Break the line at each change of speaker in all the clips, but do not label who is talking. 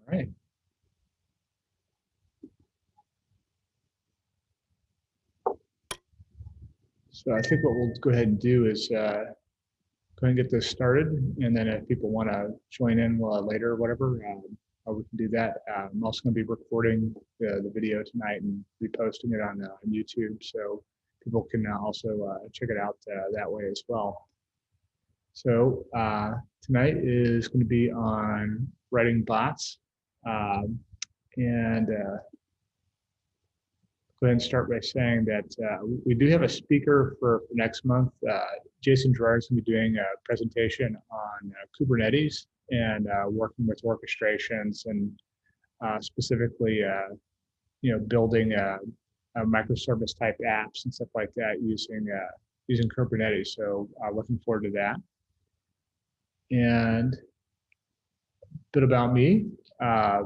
right. So I think what we'll go ahead and do is go ahead and get this started, and then if people want to join in later or whatever, we can do that. I'm also going to be recording the video tonight and reposting it on YouTube, so people can also check it out that way as well. So tonight is going to be on writing bots, and go ahead and start by saying that we do have a speaker for next month. Jason Gerard is going to be doing a presentation on Kubernetes and working with orchestrations and specifically, building microservice type apps and stuff like that using Kubernetes. So looking forward to that. And a bit about me. I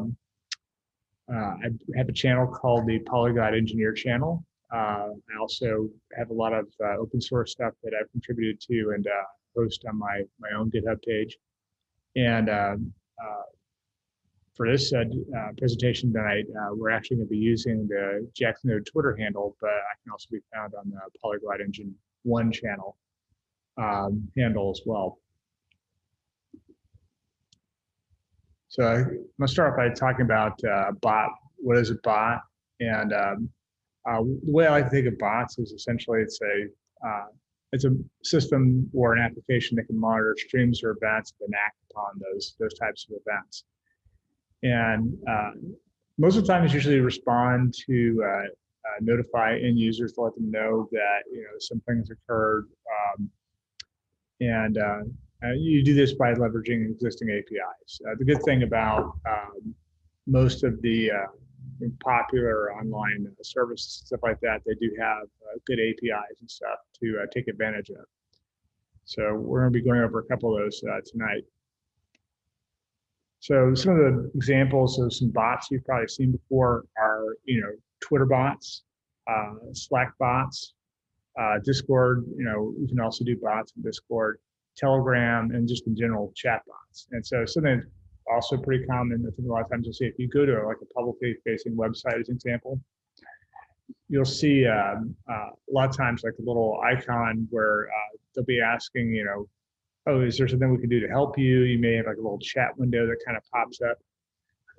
have a channel called the Polyglot Engineer channel. I also have a lot of open source stuff that I've contributed to and host on my own GitHub page. And for this presentation tonight, we're actually going to be using the JaxNode Twitter handle, but I can also be found on the Polyglot Engine 1 channel handle as well. So I'm going to start off by talking about bot. What is a bot? And the way I like to think of bots is essentially it's a system or an application that can monitor streams or events and act upon those types of events. And most of the time, it's usually respond to notify end users to let them know that some things occurred, and you do this by leveraging existing APIs. The good thing about most of the popular online services and stuff like that, they do have good APIs and stuff to take advantage of. So we're going to be going over a couple of those tonight. So some of the examples of some bots you've probably seen before are, Twitter bots, Slack bots, Discord. You can also do bots in Discord, Telegram, and just in general chat bots. And so something that's also pretty common, I think a lot of times you'll see if you go to like a publicly facing website as an example, you'll see a lot of times like a little icon where they'll be asking, oh, is there something we can do to help you? You may have like a little chat window that kind of pops up,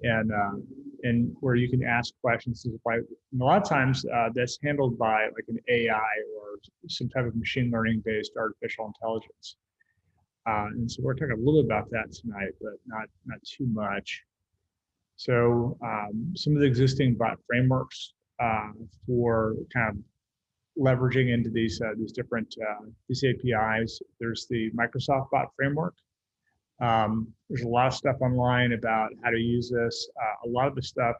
and where you can ask questions. And a lot of times that's handled by like an AI or some type of machine learning based artificial intelligence. And so we're talking a little about that tonight, but not too much. So some of the existing bot frameworks for kind of leveraging into these different these APIs. There's the Microsoft Bot framework. There's a lot of stuff online about how to use this. A lot of the stuff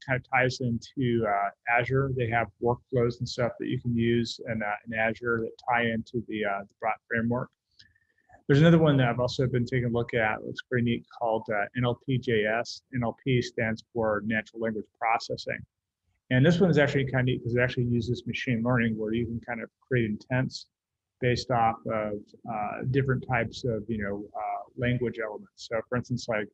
kind of ties into Azure. They have workflows and stuff that you can use in Azure that tie into the bot framework. There's another one that I've also been taking a look at. Looks pretty neat, called NLP.js. NLP stands for Natural Language Processing. And this one is actually kind of neat because it actually uses machine learning where you can kind of create intents based off of different types of, language elements. So for instance, like,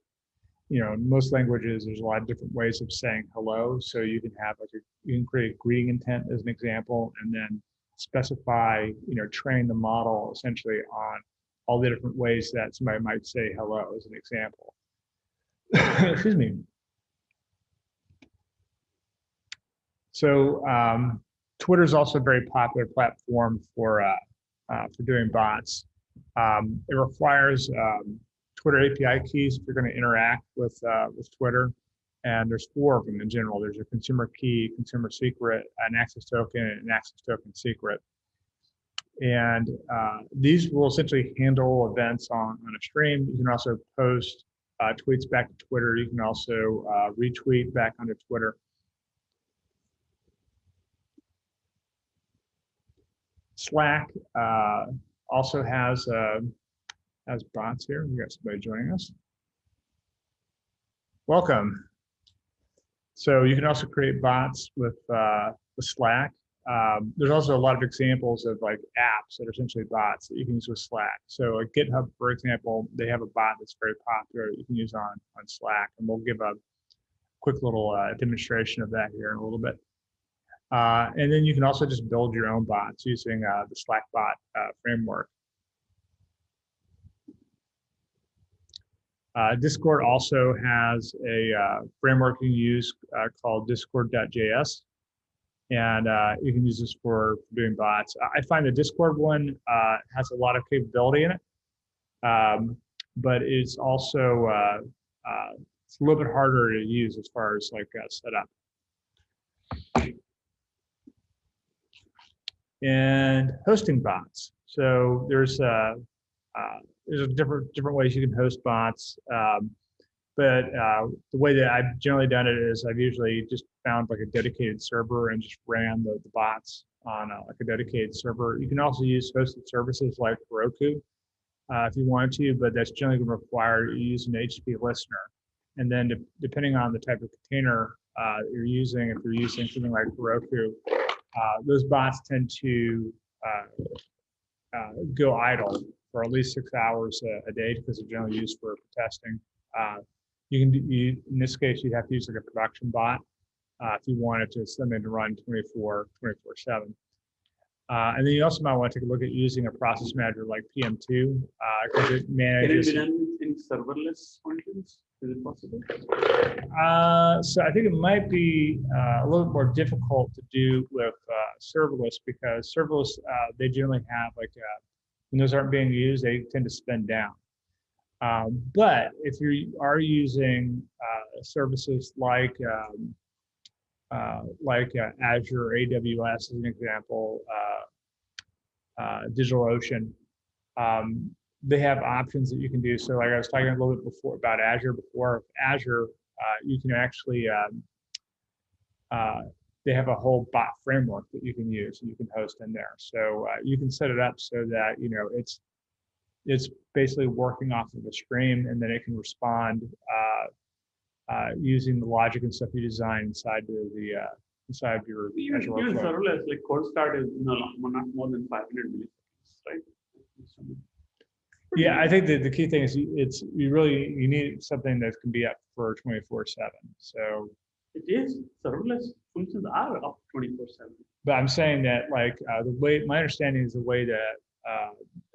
in most languages, there's a lot of different ways of saying hello. So you can have you can create a greeting intent as an example, and then specify, train the model essentially on all the different ways that somebody might say hello as an example. Excuse me. So Twitter is also a very popular platform for doing bots. It requires Twitter API keys if you're going to interact with Twitter, and there's 4 of them in general. There's a consumer key, consumer secret, an access token, and an access token secret. And these will essentially handle events on a stream. You can also post tweets back to Twitter. You can also retweet back onto Twitter. Slack also has bots here. We got somebody joining us. Welcome. So you can also create bots with Slack. There's also a lot of examples of like apps that are essentially bots that you can use with Slack. So like GitHub, for example, they have a bot that's very popular that you can use on Slack, and we'll give a quick little demonstration of that here in a little bit. And then you can also just build your own bots using the Slack bot framework. Discord also has a framework you can use called discord.js. And you can use this for doing bots. I find the Discord one has a lot of capability in it, but it's also it's a little bit harder to use as far as like setup. And hosting bots. So there's different ways you can host bots. But the way that I've generally done it is I've usually just found like a dedicated server and just ran the bots on like a dedicated server. You can also use hosted services like Heroku if you want to, but that's generally going to require you use an HTTP listener. And then depending on the type of container you're using, if you're using something like Heroku, those bots tend to go idle for at least 6 hours a day because they're generally used for testing. In this case, you'd have to use like a production bot if you wanted to something to run 24/7. And then you also might want to take a look at using a process manager like PM2 because it manages.
Can it be done in serverless functions? Is it possible?
So I think it might be a little bit more difficult to do with serverless because serverless, they generally have like, when those aren't being used, they tend to spin down. But if you are using services like Azure or AWS as an example, DigitalOcean, they have options that you can do. So like I was talking a little bit before about Azure before. Azure, you can actually, they have a whole bot framework that you can use and you can host in there. So you can set it up so that, you know, it's basically working off of a stream and then it can respond using the logic and stuff you design inside inside of your
even serverless, like cold start is not more than 500 milliseconds, right?
Yeah, I think that the key thing is you need something that can be up for 24/7. So
it is serverless functions are up 24/7.
But I'm saying that like the way my understanding is the way that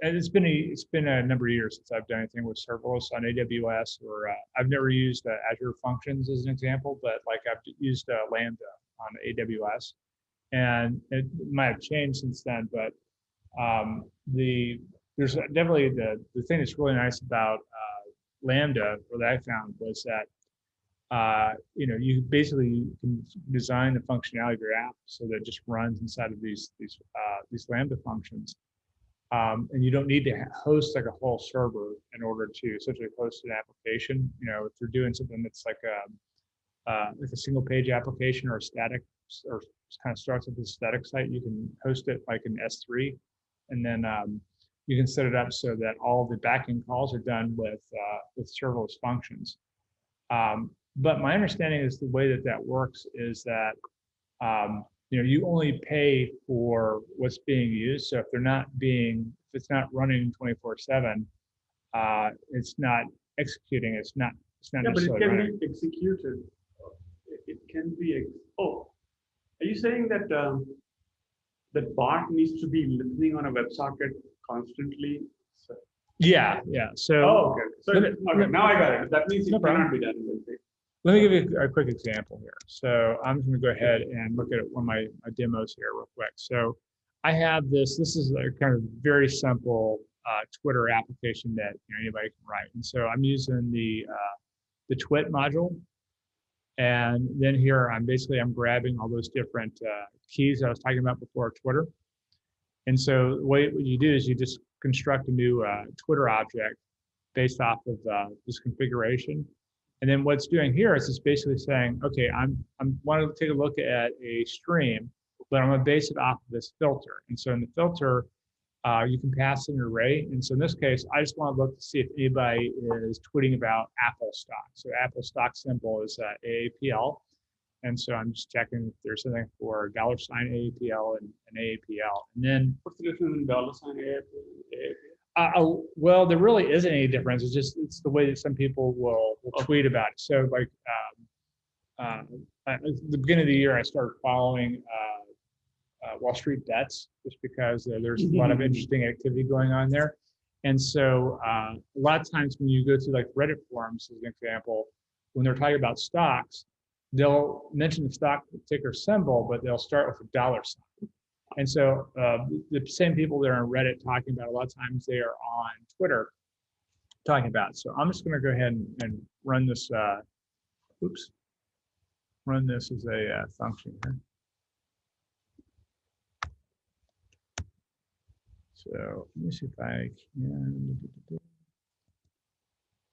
and it's been a number of years since I've done anything with serverless on AWS or I've never used Azure Functions as an example, but like I've used Lambda on AWS, and it might have changed since then. But there's definitely the thing that's really nice about Lambda, what I found was that you know, you basically can design the functionality of your app so that it just runs inside of these Lambda functions. And you don't need to host like a whole server in order to essentially host an application. You know, if you're doing something that's like a single page application or a static or kind of starts with a static site, you can host it like in S3, and then you can set it up so that all the backend calls are done with serverless functions. But my understanding is the way that works is that you know, you only pay for what's being used. So if it's not running 24/7, it's not executing. It's not necessarily running.
But it can be executed. It can be. Oh, are you saying that that bot needs to be listening on a WebSocket constantly? So,
yeah. So.
Oh, okay. So now I got it. That means it cannot be done.
Let me give you a quick example here. So I'm just going to go ahead and look at one of my demos here real quick. So I have this is a kind of very simple Twitter application that anybody can write. And so I'm using the Twit module. And then here I'm grabbing all those different keys I was talking about before Twitter. And so what you do is you just construct a new Twitter object based off of this configuration. And then what's doing here is it's basically saying, okay, I'm wanting to take a look at a stream, but I'm going to base it off of this filter. And so in the filter, you can pass an array. And so in this case, I just want to look to see if anybody is tweeting about Apple stock. So Apple stock symbol is AAPL. And so I'm just checking if there's something for $AAPL and an AAPL. And then
what's the difference in $AAPL?
Well, there really isn't any difference. It's the way that some people will tweet about it. So like, at the beginning of the year, I started following Wall Street Bets just because there's a lot of interesting activity going on there. And so a lot of times when you go to like Reddit forums, as an example, when they're talking about stocks, they'll mention the stock ticker symbol, but they'll start with a dollar sign. And so the same people that are on Reddit talking about, a lot of times they are on Twitter talking about it. So I'm just going to go ahead and run this, run this as a function here. So let me see if I can.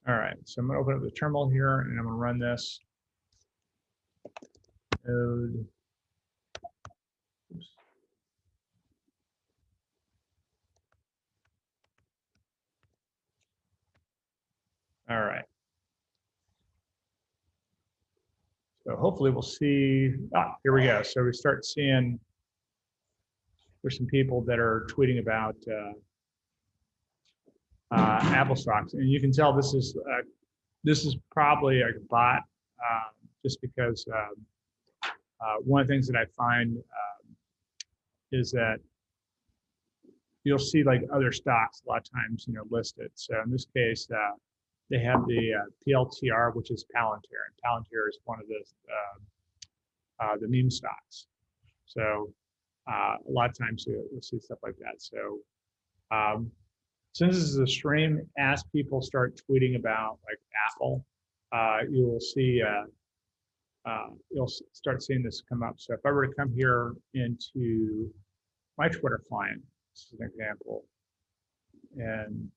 All right, so I'm going to open up the terminal here, and I'm going to run this node. Oops. All right. So hopefully we'll see. Here we go. So we start seeing there's some people that are tweeting about Apple stocks, and you can tell this is probably a bot, just because one of the things that I find is that you'll see like other stocks a lot of times, listed. So in this case, they have the PLTR, which is Palantir, and Palantir is one of the meme stocks. So a lot of times you'll see stuff like that. So since this is a stream, as people start tweeting about like Apple, you'll start seeing this come up. So if I were to come here into my Twitter client, this is an example, and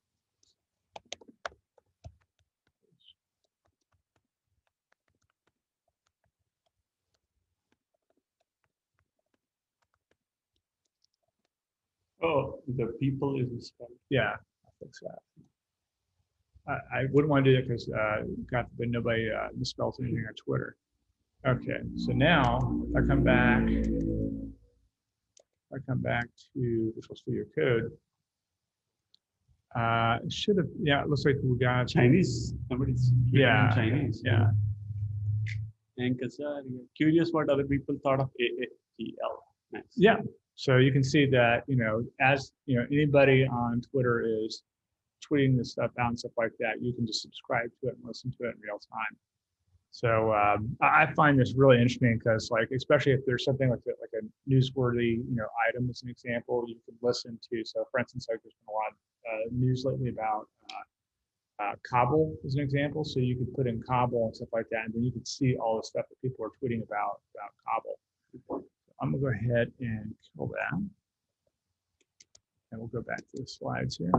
oh, the people is misspelled.
yeah, I'll fix that. I wouldn't want to do that because God forbid nobody misspells anything on Twitter. Okay, so now if I come back to Visual Studio Code, it should have, yeah, it looks like we got
Chinese. Somebody's Chinese.
Yeah.
And curious what other people thought of AAPL. Nice.
Yeah. So you can see that, as anybody on Twitter is tweeting this stuff out and stuff like that, you can just subscribe to it and listen to it in real time. So I find this really interesting because, like, especially if there's something like a newsworthy, item as an example, you can listen to. So, for instance, like there's been a lot of news lately about Kabul as an example. So you could put in Kabul and stuff like that, and then you can see all the stuff that people are tweeting about Kabul. So I'm gonna go ahead and kill that, and we'll go back to the slides here.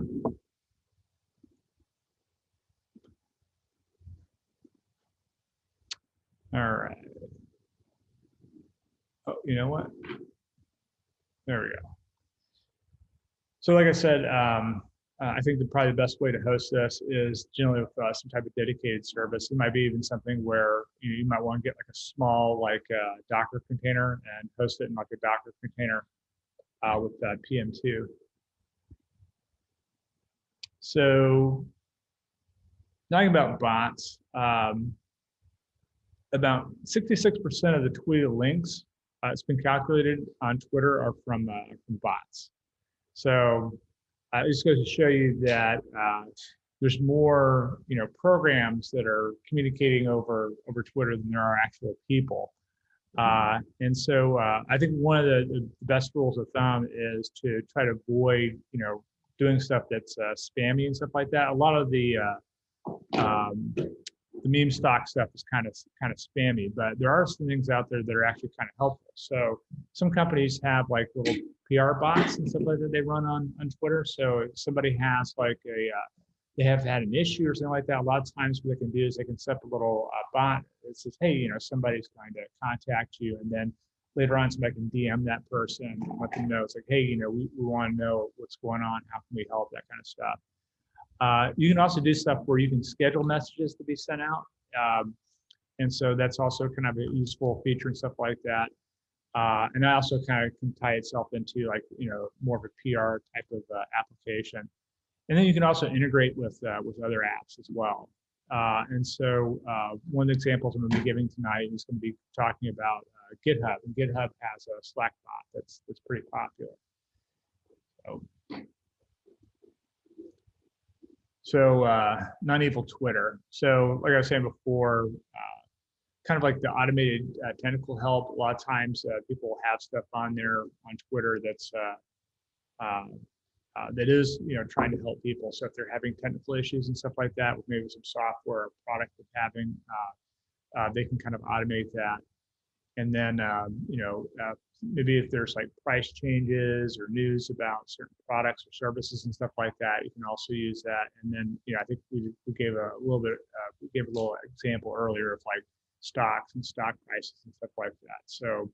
All right. Oh, you know what? There we go. So like I said, I think probably the best way to host this is generally with some type of dedicated service. It might be even something where you might want to get like a small Docker container and host it in like a Docker container with PM2. So talking about bots, about 66% of the tweeted links it's been calculated on Twitter are from bots. So it just goes to show you that there's more programs that are communicating over Twitter than there are actual people. And so I think one of the best rules of thumb is to try to avoid doing stuff that's spammy and stuff like that. A lot of the meme stock stuff is kind of spammy, but there are some things out there that are actually kind of helpful. So some companies have like little PR bots and stuff like that they run on Twitter. So if somebody has like they have had an issue or something like that, a lot of times what they can do is they can set up a little bot that says, hey, somebody's going to contact you, and then later on somebody can DM that person and let them know. It's like, hey, we want to know what's going on, how can we help, that kind of stuff. You can also do stuff where you can schedule messages to be sent out. And so that's also kind of a useful feature and stuff like that. And that also kind of can tie itself into more of a PR type of application. And then you can also integrate with other apps as well. And so one of the examples I'm going to be giving tonight is going to be talking about GitHub. And GitHub has a Slack bot that's pretty popular. So non-evil Twitter. So like I was saying before, kind of like the automated technical help. A lot of times people have stuff on there on Twitter that's that is, trying to help people. So if they're having technical issues and stuff like that, with maybe some software or product that's having, they can kind of automate that. And then, maybe if there's like price changes or news about certain products or services and stuff like that, you can also use that. And then, I think we gave a little bit, we gave a little example earlier of like stocks and stock prices and stuff like that. So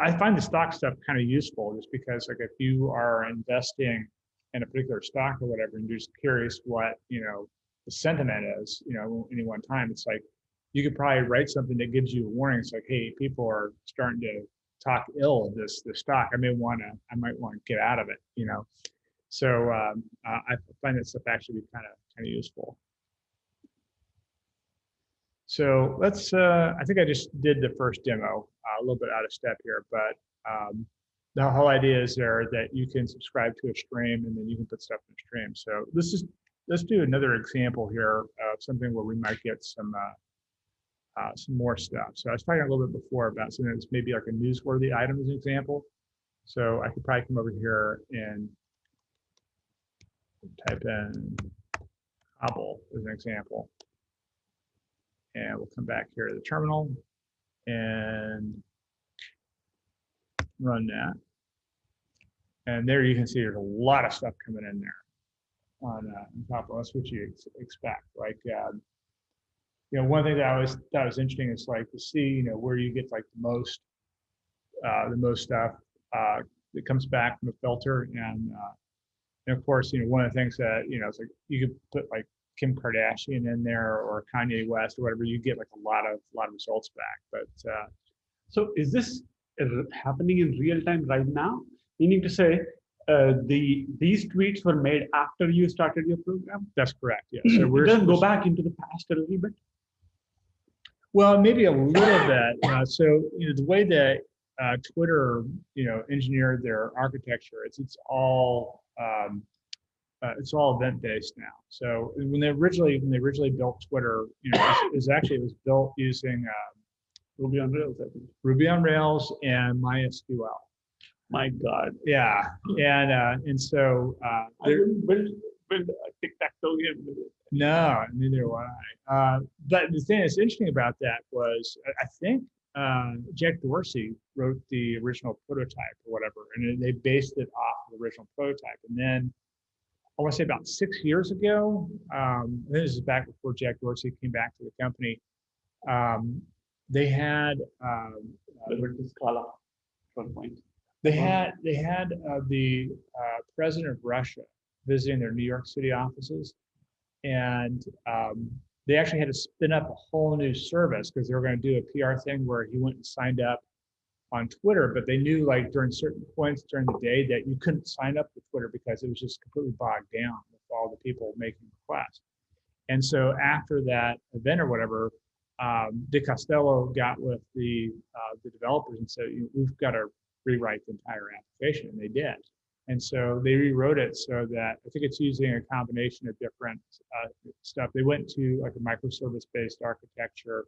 I find the stock stuff kind of useful just because, like, if you are investing in a particular stock or whatever, and you're just curious what, the sentiment is, any one time, it's like, you could probably write something that gives you a warning. It's like, hey, people are starting to talk ill of this stock. I might want to get out of it, So I find that stuff actually be kind of useful. So let's, I think I just did the first demo, a little bit out of step here, but the whole idea is there that you can subscribe to a stream and then you can put stuff in a stream. So let's do another example here of something where we might get some more stuff. So I was talking a little bit before about something that's maybe like a newsworthy item as an example. So I could probably come over here and type in Hobble as an example. And we'll come back here to the terminal and run that. And there you can see there's a lot of stuff coming in there on top of us, which you expect. Like, one thing that I always thought was interesting is like to see, where you get like the most stuff that comes back from the filter. And of course, one of the things that, it's like you could put like Kim Kardashian in there or Kanye West or whatever, you get like a lot of results back. But
so is this happening in real time right now? Meaning to say, these tweets were made after you started your program?
That's correct. Yeah. So
we're going to go back into the past a little bit.
Well, maybe a little bit. So the way that Twitter, engineered their architecture, it's all event-based now. So when they originally built Twitter, it was built using
Ruby on Rails, I think.
Ruby on Rails and MySQL.
My God.
Yeah, and so
I wouldn't build a tic-tac-toe game.
No, neither would I. But the thing that's interesting about that was, I think Jack Dorsey wrote the original prototype or whatever, and they based it off the original prototype. And then I want to say about 6 years ago, this is back before Jack Dorsey came back to the company, they had
Scala at one point.
They had the president of Russia visiting their New York City offices, and they actually had to spin up a whole new service because they were going to do a PR thing where he went and signed up on Twitter, but they knew like during certain points during the day that you couldn't sign up with Twitter because it was just completely bogged down with all the people making requests. And so after that event or whatever, De Costello got with the developers and said, we've got to rewrite the entire application, and they did. And so they rewrote it so that I think it's using a combination of different stuff. They went to like a microservice-based architecture.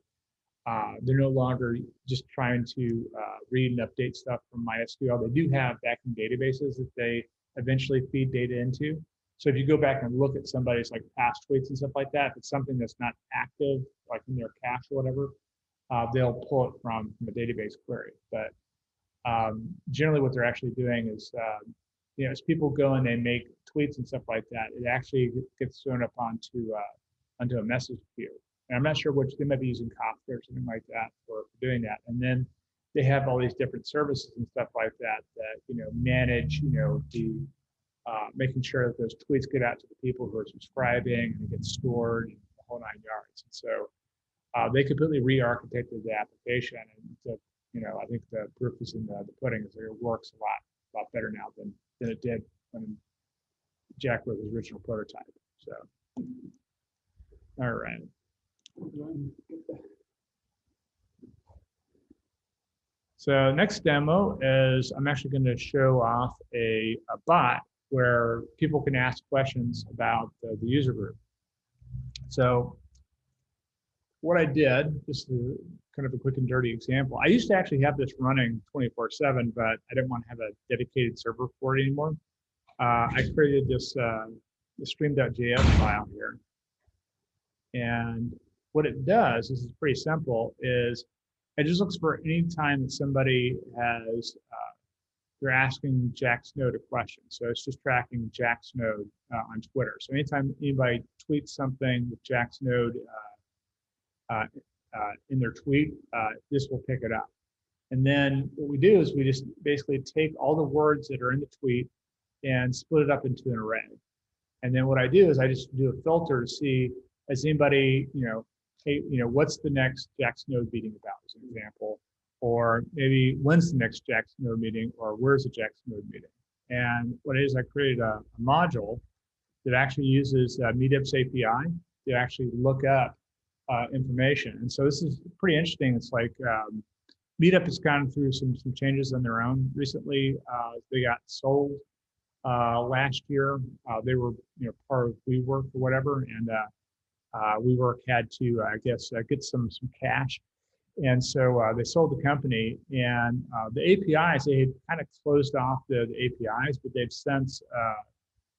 They're no longer just trying to read and update stuff from MySQL. They do have backend databases that they eventually feed data into. So if you go back and look at somebody's like past tweets and stuff like that, if it's something that's not active, like in their cache or whatever, they'll pull it from a database query. But generally what they're actually doing is, as people go and they make tweets and stuff like that, it actually gets thrown up onto a message queue. And I'm not sure which, they might be using Kafka or something like that for doing that. And then they have all these different services and stuff like that manage, the making sure that those tweets get out to the people who are subscribing and it gets stored, and the whole 9 yards. And so they completely re-architected the application, and I think the proof is in the pudding. Is that it works a lot better now than it did when Jack wrote his original prototype. So, all right. So next demo is I'm actually going to show off a bot where people can ask questions about the user group. So what I did, just kind of a quick and dirty example, I used to actually have this running 24/7, but I didn't want to have a dedicated server for it anymore. I created this stream.js file here. And what it does, this is pretty simple, is it just looks for any time that somebody has, they're asking JaxNode a question. So it's just tracking JaxNode on Twitter. So anytime anybody tweets something with JaxNode in their tweet, this will pick it up. And then what we do is we just basically take all the words that are in the tweet and split it up into an array. And then what I do is I just do a filter to see, has anybody, hey, what's the next JaxNode meeting about, as an example, or maybe when's the next JaxNode meeting, or where's the JaxNode meeting? And what it is, I created a module that actually uses Meetup's API to actually look up information. And so this is pretty interesting. It's like Meetup has gone through some changes on their own recently. They got sold last year. They were part of WeWork or whatever, and WeWork had to, I guess, get some cash. And so they sold the company, and the APIs, they had kind of closed off the APIs, but they've since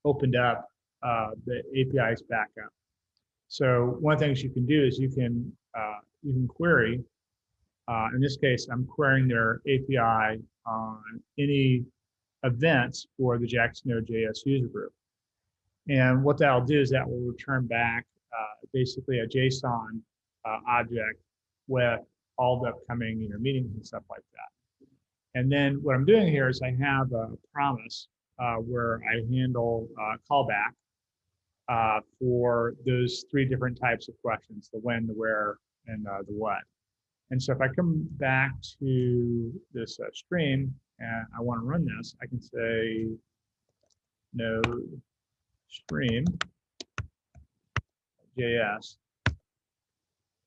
opened up the APIs back up. So one of the things you can do is you can query. In this case, I'm querying their API on any events for the JaxNode.js user group. And what that'll do is that will return back basically a JSON object with all the upcoming meetings and stuff like that. And then what I'm doing here is I have a promise where I handle callback for those three different types of questions: the when, the where, and the what. And so if I come back to this stream and I want to run this, I can say node stream JS.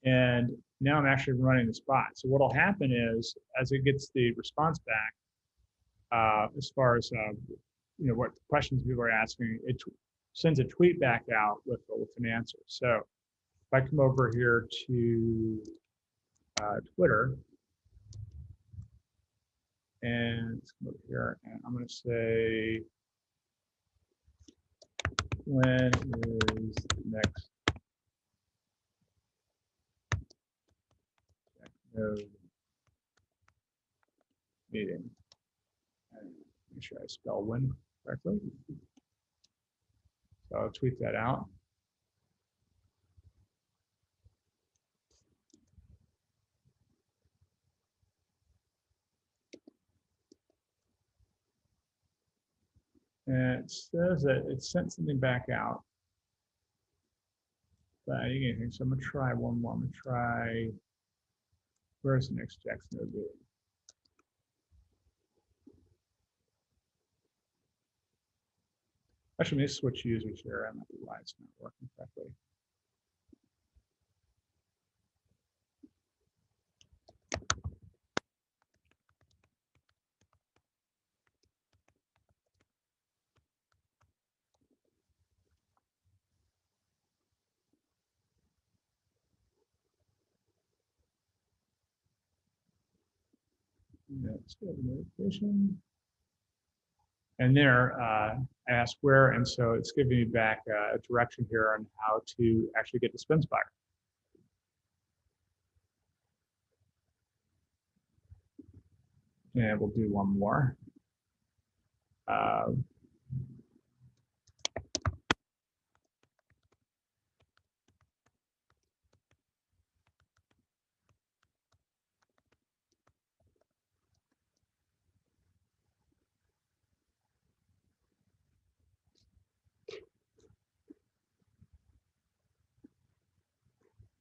And now I'm actually running this bot. So what will happen is, as it gets the response back, as far as what questions people are asking, it sends a tweet back out with an answer. So if I come over here to Twitter, and let's come over here, and I'm going to say, when is the next JaxNode meeting? And make sure I spell when correctly. So I'll tweet that out. And it says that it sent something back out. But I didn't get anything. So I'm going to try one more. I'm going to try, where's the next JaxNode meeting? Actually, let me switch users here. I might be why it's not working correctly. Let's go to notification. And there, I asked where, and so it's giving me back a direction here on how to actually get the Spinspire. And we'll do one more.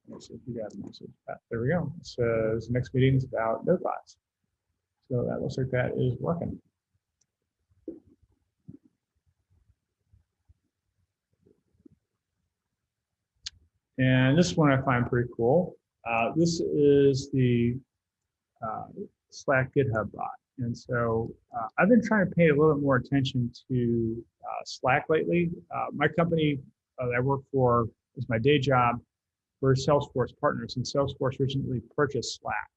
Let's see if you got a message. There we go. It says next meeting is about node bots. So that looks like that is working. And this one I find pretty cool. This is the Slack GitHub bot. And so I've been trying to pay a little bit more attention to Slack lately. My company that I work for is my day job. We're Salesforce partners, and Salesforce originally purchased Slack.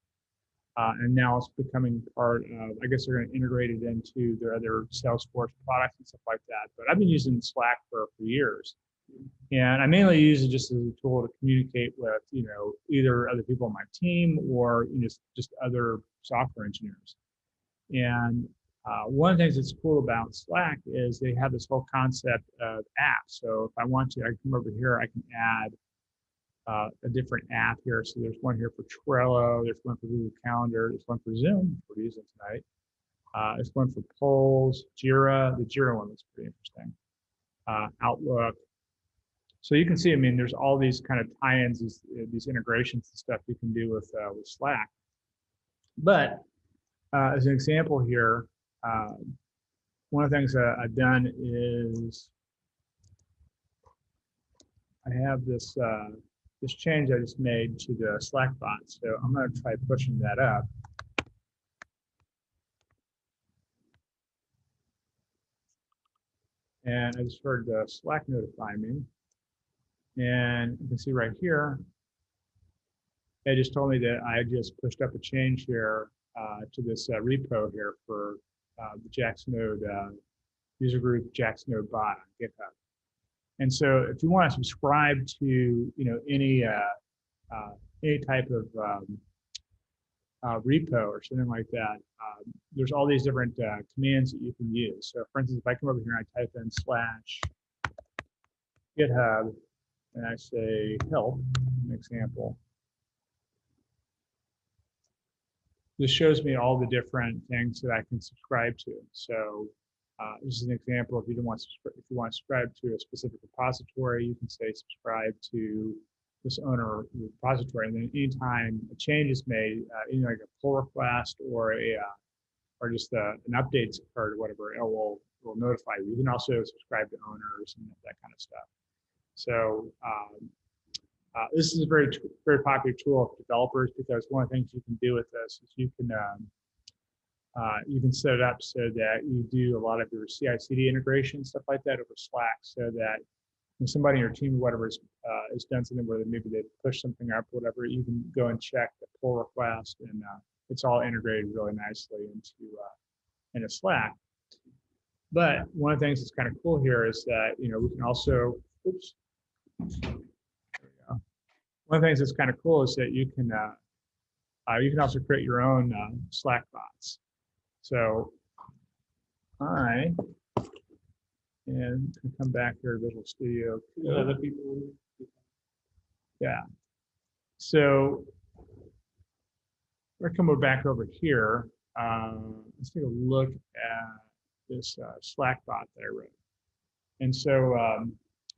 And now it's becoming part of, I guess they're going to integrate it into their other Salesforce products and stuff like that. But I've been using Slack for years. And I mainly use it just as a tool to communicate with, either other people on my team or just other software engineers. And one of the things that's cool about Slack is they have this whole concept of apps. So if I want to, I can come over here, I can add a different app here. So there's one here for Trello, there's one for Google Calendar, there's one for Zoom, we're using tonight. There's one for polls, Jira. The Jira one looks pretty interesting. Outlook. So you can see, I mean, there's all these kind of tie-ins, these integrations and stuff you can do with Slack. But as an example here, one of the things that I've done is I have this this change I just made to the Slack bot. So I'm going to try pushing that up. And I just heard Slack notify me. And you can see right here, it just told me that I just pushed up a change here to this repo here for the JaxNode user group JaxNode bot on GitHub. And so if you want to subscribe to any type of repo or something like that, there's all these different commands that you can use. So for instance, if I come over here and I type in /GitHub and I say help, an example, this shows me all the different things that I can subscribe to. So this is an example. If you want to subscribe to a specific repository, you can say subscribe to this owner repository, and then anytime a change is made, like a pull request or just an update's occurred or whatever, it will notify you. You can also subscribe to owners and that kind of stuff. So this is a very popular tool for developers, because one of the things you can do with this is you can set it up so that you do a lot of your CI/CD integration, stuff like that, over Slack, so that when somebody in your team or whatever has done something where maybe they push something up or whatever, you can go and check the pull request, and it's all integrated really nicely into Slack. But one of the things that's kind of cool here is that we can also, one of the things that's kind of cool is that you can also create your own Slack bots. So I can come back here to Visual Studio.
Other people.
Yeah. So we're coming back over here. Let's take a look at this Slack bot that I wrote. And so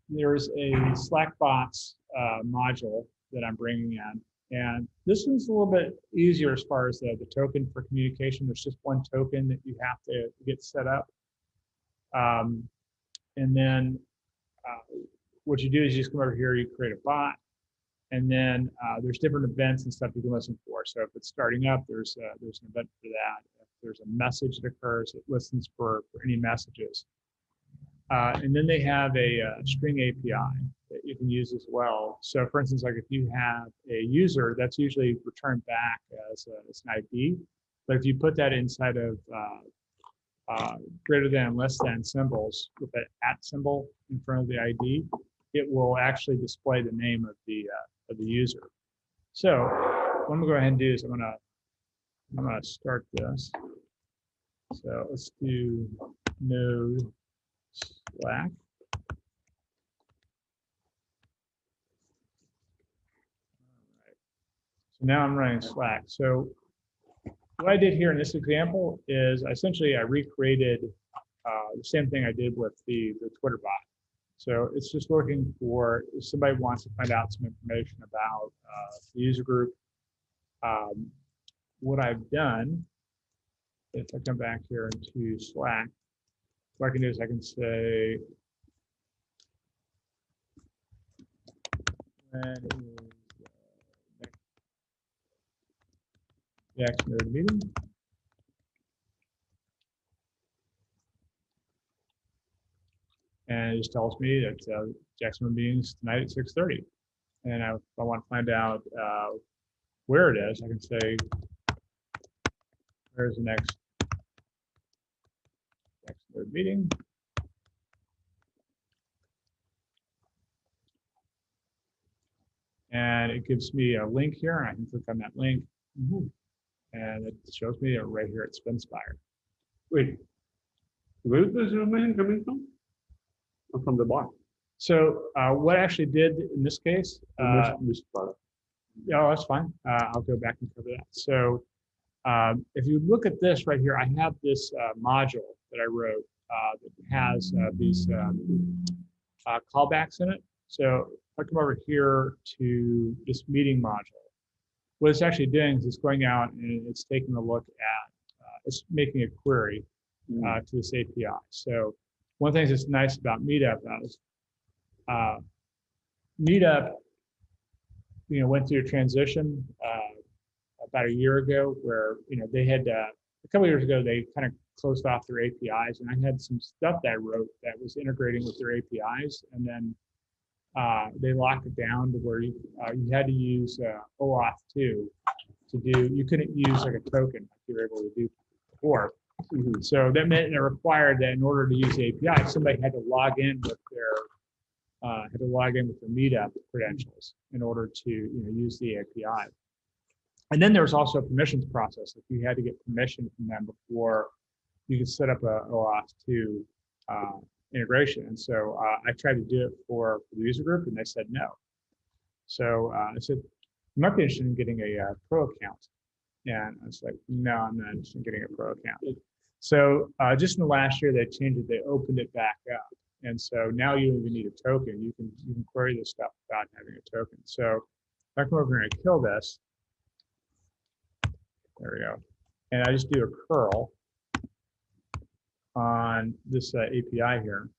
there's a Slack bots module that I'm bringing in. And this one's a little bit easier as far as the token for communication. There's just one token that you have to get set up. And then what you do is you just come over here, you create a bot, and then there's different events and stuff you can listen for. So if it's starting up, there's an event for that. If there's a message that occurs, it listens for any messages. And then they have a string API that you can use as well. So for instance, like if you have a user, that's usually returned back as an ID. But if you put that inside of greater than and less than symbols with that @ symbol in front of the ID, it will actually display the name of the user. So what I'm gonna go ahead and do is I'm gonna start this. So let's do node Slack. So now I'm running Slack. So what I did here in this example is essentially I recreated the same thing I did with the Twitter bot. So it's just looking for if somebody wants to find out some information about the user group. What I've done, if I come back here into Slack, what I can do is I can say, And JaxNode meeting. And it just tells me that JaxNode meetings tonight at 6:30. And if I want to find out where it is, I can say, where's the next JaxNode meeting? And it gives me a link here, and I can click on that link. And it shows me right here at Spinspire.
Wait, where is this information coming from? Or from the bot?
So what I actually did in this case,
Yeah,
that's fine. I'll go back and cover that. So if you look at this right here, I have this module that I wrote that has these callbacks in it. So if I come over here to this meeting module, what it's actually doing is it's going out and it's taking a look at, it's making a query to this API. So one thing that's nice about Meetup is Meetup, went through a transition about a year ago where, they had, a couple of years ago, they kind of closed off their APIs, and I had some stuff that I wrote that was integrating with their APIs, and then they locked it down to where you had to use OAuth 2 to do, you couldn't use like a token like you were able to do before. So that meant it required that in order to use the API, somebody had to log in with their Meetup credentials in order to use the API. And then there was also a permissions process. If you had to get permission from them before you could set up a OAuth 2 integration. And so I tried to do it for the user group, and they said no. So I said, you might be interested in getting a pro account. And I was like, no, I'm not interested in getting a pro account. So just in the last year, they changed it. They opened it back up. And so now you don't even need a token. You can query this stuff without having a token. So if I come over here and I kill this, there we go. And I just do a curl on this API here.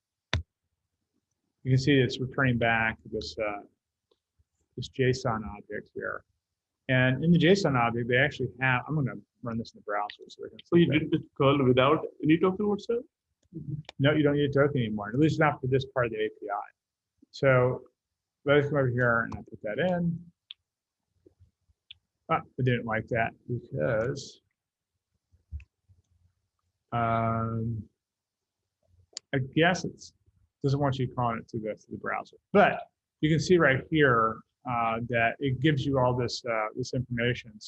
You can see it's returning back this this JSON object here. And in the JSON object, they actually have, I'm going to run this in the browser so they can see.
So you did the curl without any token whatsoever?
No, you don't need a token anymore, at least not for this part of the API. So let's come over here and I put that in. I didn't like that because I guess it doesn't want you calling it to the browser. But you can see right here that it gives you all this this information.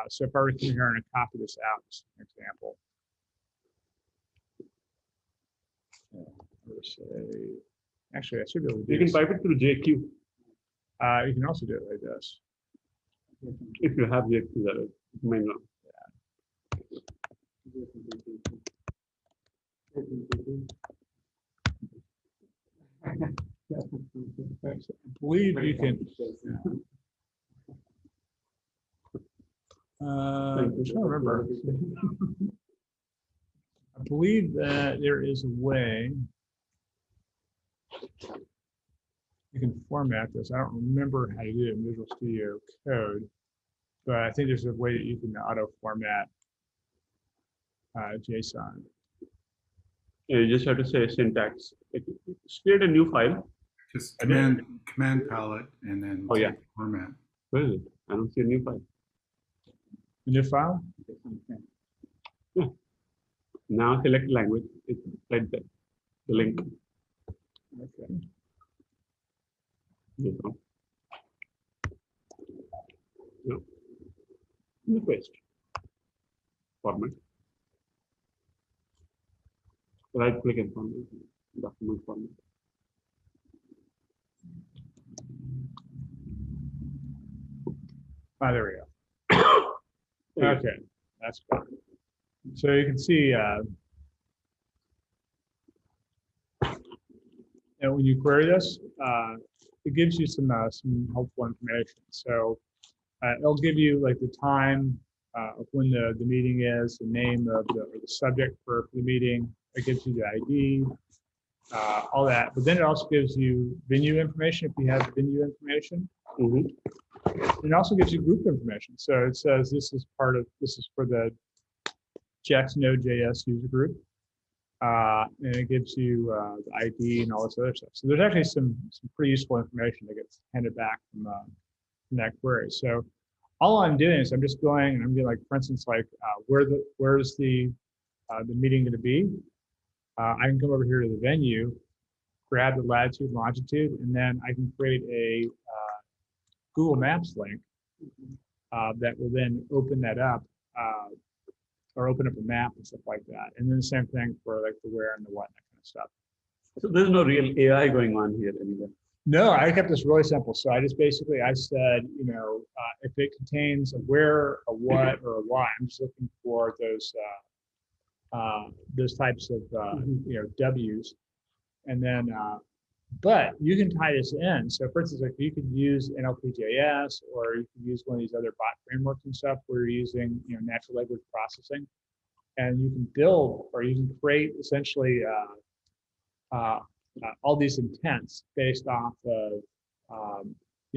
So if I were to come here and copy this out, just an example. Say, actually, I should be able to do
You can pipe it through JQ.
You can also do it like this.
If you have JQ, that may not.
I believe you can. I'm trying to remember. I believe that there is a way you can format this. I don't remember how to do it in Visual Studio Code, but I think there's a way that you can auto format JSON.
Yeah, you just have to say syntax. Just create a new file.
Just command palette and then format.
Where is it? I don't see a new file.
A new file?
Yeah. Now select language. It's right there. The link.
Okay.
No. Request. Format. Right click and format. Document format.
Oh, there we go. Okay, that's better. So you can see, and when you query this, it gives you some helpful information. So it'll give you like the time of when the meeting is, the name of the subject for the meeting. It gives you the ID, all that. But then it also gives you venue information if you have venue information.
Mhm.
It also gives you group information. So it says this is for the JaxNode.js user group. And it gives you the ID and all this other stuff. So there's actually some pretty useful information that gets handed back from that query. So all I'm doing is I'm just going and I'm doing, like, for instance, like where's the meeting going to be? I can come over here to the venue, grab the latitude, longitude, and then I can create a Google Maps link that will then open that up. Or open up a map and stuff like that. And then the same thing for, like, the where and the what and that kind of stuff.
So there's no real AI going on here anyway.
No, I kept this really simple. So I just basically, I said, if it contains a where, a what, or a why, I'm just looking for those types of, W's. And then, but you can tie this in. So for instance, like, you could use NLP.js, or you can use one of these other bot frameworks and stuff where you're using, natural language processing, and you can build, or you can create essentially all these intents based off of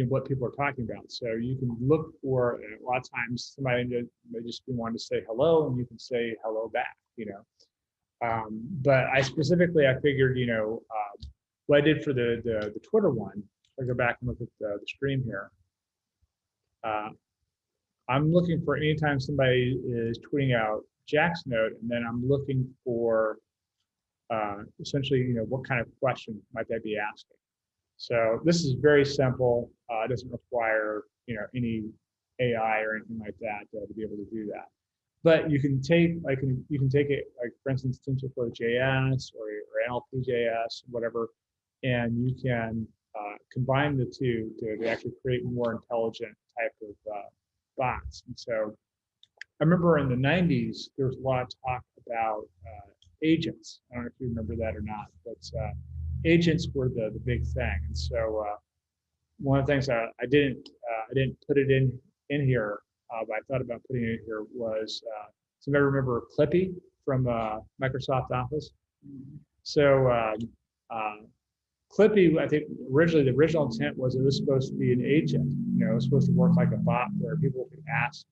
what people are talking about. So you can look for, a lot of times somebody may just be wanting to say hello, and you can say hello back, but I figured, what I did for the Twitter one, if I go back and look at the stream here, I'm looking for anytime somebody is tweeting out JaxNode, and then I'm looking for essentially, what kind of question might they be asking. So this is very simple. It doesn't require, any AI or anything like that to be able to do that. But you can take, you can take it, like, for instance, TensorFlow.js or NLP.js, whatever, and you can combine the two to actually create more intelligent type of bots. And so I remember in the 90s, there was a lot of talk about agents. I don't know if you remember that or not, but agents were the big thing. And so one of the things I didn't put it in here, but I thought about putting it here, was somebody remember Clippy from Microsoft Office? So Clippy, I think originally the original intent was it was supposed to be an agent. It was supposed to work like a bot where people could ask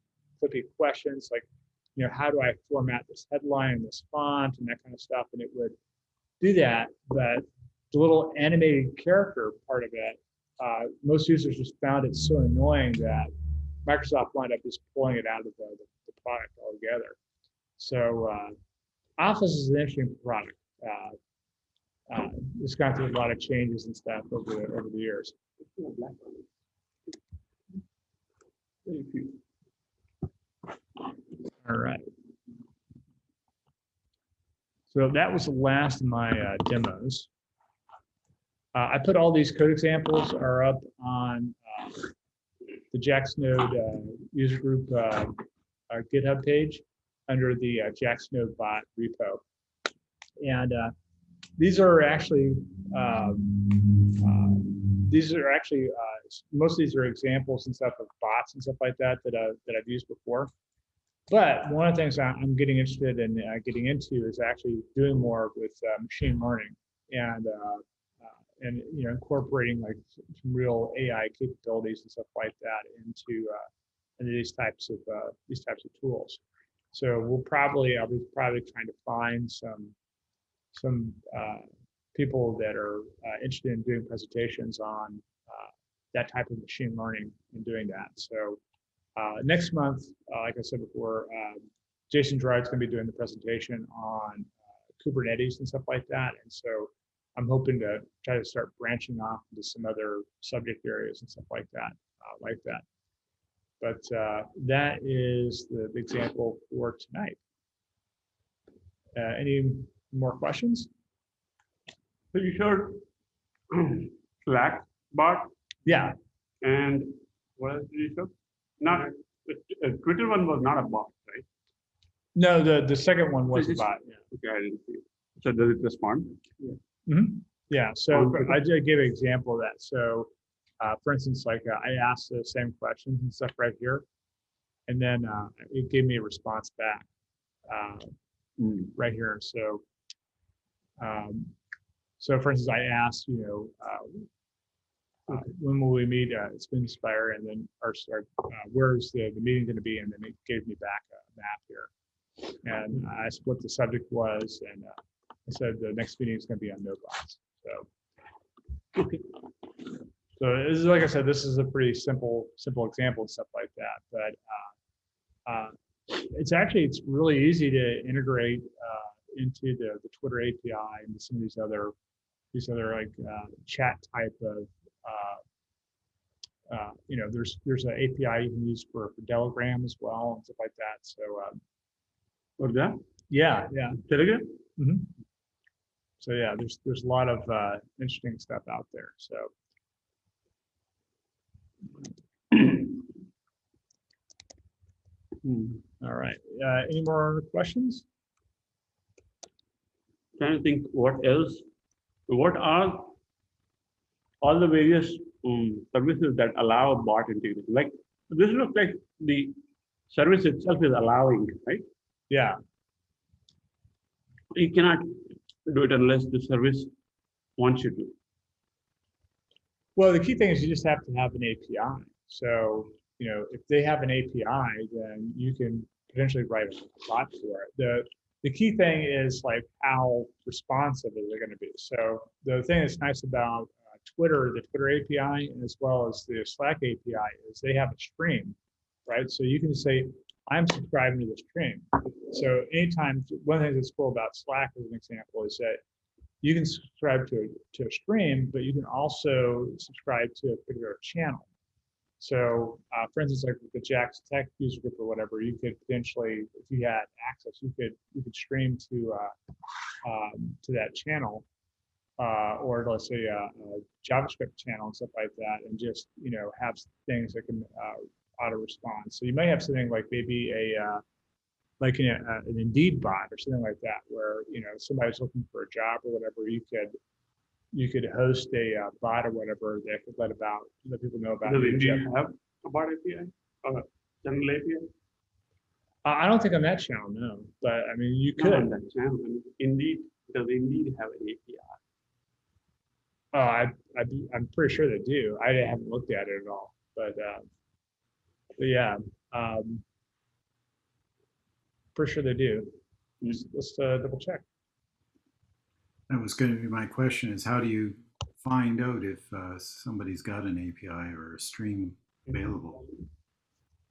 Clippy questions like, how do I format this headline, this font, and that kind of stuff, and it would do that. But the little animated character part of it, most users just found it so annoying that Microsoft wound up just pulling it out of the product altogether. So Office is an interesting product. It's gone through a lot of changes and stuff over the years. All right. So that was the last of my demos. I put all these code examples are up on the JaxNode user group GitHub page under the JaxNode bot repo. And these are actually most of these are examples and stuff of bots and stuff like that I've used before. But one of the things I'm getting interested in getting into is actually doing more with machine learning and incorporating, like, some real AI capabilities and stuff like that into these types of tools. So I'll be probably trying to find some people that are interested in doing presentations on that type of machine learning and doing that. So next month, like I said before, Jason Gerard's going to be doing the presentation on Kubernetes and stuff like that. And so I'm hoping to try to start branching off into some other subject areas and stuff like that. But that is the example for tonight. Any more questions?
So you showed Slack bot.
Yeah.
And what else did you show? Not Twitter one was not a bot, right?
No, the second one was a bot. Yeah.
Okay, I didn't see it. So does it respond?
Yeah. Mm-hmm. Yeah. So I did give an example of that. So for instance, like I asked the same questions and stuff right here, and then it gave me a response back right here. So so for instance, I asked, when will we meet? It's been Spire, and then where's the meeting going to be? And then it gave me back a map here. And I asked what the subject was, and I said the next meeting is going to be on Node.js. So,
Okay.
so this is, like I said, this is a pretty simple example and stuff like that. But it's really easy to integrate into the Twitter API and some of these other like chat type of there's an API you can use for Telegram as well and stuff like that. So
Or that?
yeah.
Telegram?
Mm-hmm. So yeah, there's a lot of interesting stuff out there. So all right. Any more questions?
Trying to think what else. What are all the various services that allow bot integration? Like this looks like the service itself is allowing, right?
Yeah.
You cannot do it unless the service wants you to.
Well, the key thing is you just have to have an API. So, if they have an API, then you can potentially write a bot for it. The key thing is like how responsive is it going to be. So the thing that's nice about Twitter, the Twitter API, and as well as the Slack API is they have a stream, right? So you can say, I'm subscribing to the stream. So anytime, one thing that's cool about Slack as an example is that you can subscribe to a stream, but you can also subscribe to a particular channel. So for instance, like with the Jax Tech user group or whatever, you could potentially, if you had access, you could stream to that channel, or let's say a JavaScript channel and stuff like that, and just have things that can auto respond. So you might have something like maybe like an Indeed bot or something like that, where somebody's looking for a job or whatever, you could host a bot or whatever that could let people know about.
Does Indeed have a bot API or general API?
I don't think on that channel, no. But I mean, you could.
Not on that channel. Indeed, does Indeed have an API?
Oh, I'm pretty sure they do. I haven't looked at it at all, but yeah, pretty sure they do. Let's double check.
That was going to be my question: is how do you find out if somebody's got an API or a stream available?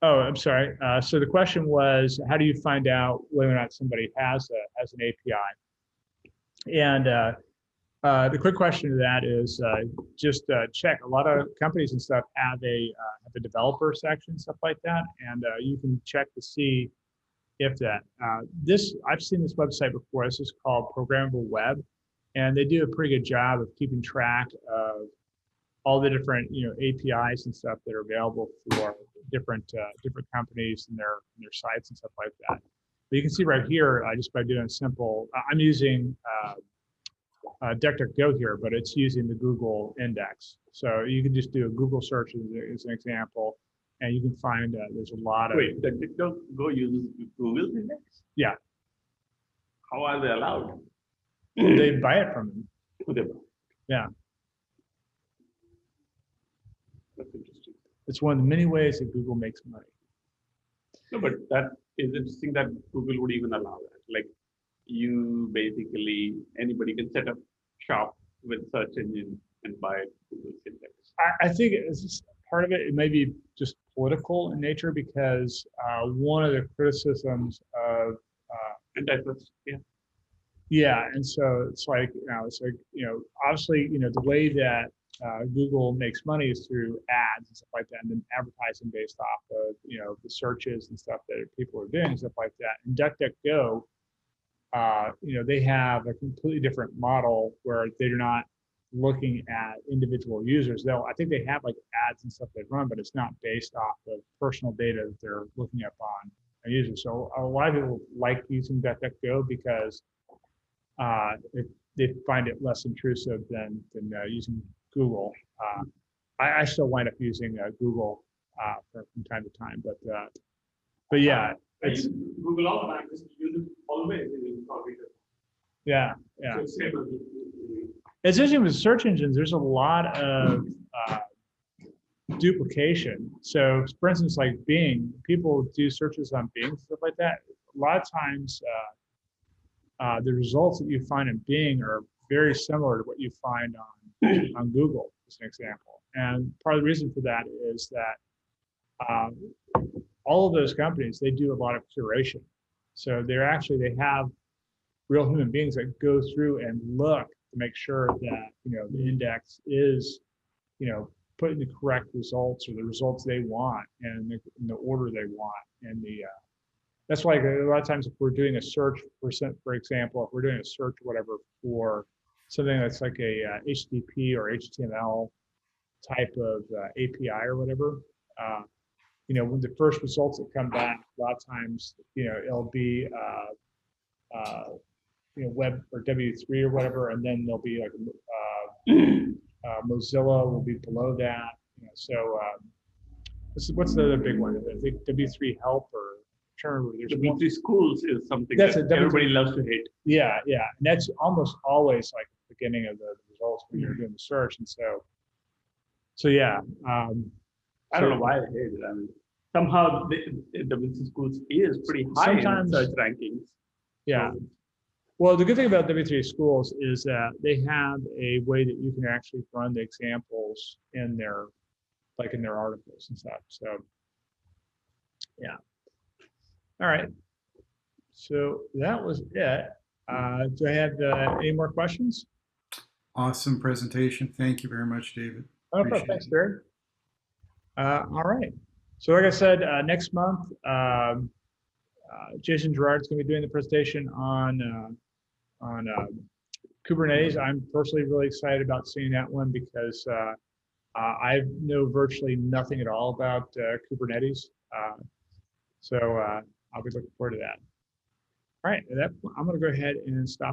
Oh, I'm sorry. So the question was, how do you find out whether or not somebody has an API? And the quick question to that is just check. A lot of companies and stuff have a developer section, stuff like that, and you can check to see if that. I've seen this website before. This is called Programmable Web, and they do a pretty good job of keeping track of all the different APIs and stuff that are available for different companies and their sites and stuff like that. But you can see right here, just by doing simple, I'm using DuckDuckGo here, but it's using the Google index. So you can just do a Google search as an example, and you can find there's a lot of.
Wait, DuckDuckGo uses Google's index?
Yeah.
How are they allowed?
They buy it from them.
Who they buy?
Yeah.
That's interesting.
It's one of the many ways that Google makes money.
No, but that is interesting that Google would even allow that. Like, you basically, anybody can set up shop with search engine and buy Google's index.
I think it's just part of it. It may be just political in nature because one of the criticisms of
antitrust, yeah.
Yeah, and so it's like obviously the way that Google makes money is through ads and stuff like that, and then advertising based off of the searches and stuff that people are doing and stuff like that. And DuckDuckGo, they have a completely different model where they're not looking at individual users. I think they have like ads and stuff they run, but it's not based off of personal data that they're looking up on a user. So a lot of people like using DuckDuckGo because they find it less intrusive than using Google. I still wind up using Google from time to time, but yeah, it's
Google all the time. Just use it always.
Yeah. It's interesting with search engines. There's a lot of duplication. So for instance, like Bing, people do searches on Bing, stuff like that. A lot of times the results that you find in Bing are very similar to what you find on Google, as an example. And part of the reason for that is that all of those companies, they do a lot of curation. So they have real human beings that go through and look to make sure that, the index is, putting the correct results or the results they want and in the order they want. And that's why a lot of times if we're doing a search, for example, if we're doing a search or whatever for something that's like a HTTP or HTML type of API or whatever, when the first results that come back, a lot of times, it'll be web or W3 or whatever, and then there'll be like Mozilla will be below that. What's the other big one? I think W3 help or
W3 schools is something
that
everybody loves to hate.
Yeah, and that's almost always like the beginning of the results when you're doing the search, and so yeah.
I don't know why they hate it. I mean, somehow the W3 schools is pretty high in search rankings.
Yeah. Well, the good thing about W3 schools is that they have a way that you can actually run the examples in their articles and stuff. So, yeah. All right. So that was it. Do I have any more questions?
Awesome presentation. Thank you very much, David.
Oh, thanks, Barry. All right. So like I said, next month, Jason Gerard's going to be doing the presentation on Kubernetes. I'm personally really excited about seeing that one because I know virtually nothing at all about Kubernetes. So I'll be looking forward to that. All right, at that point, I'm going to go ahead and stop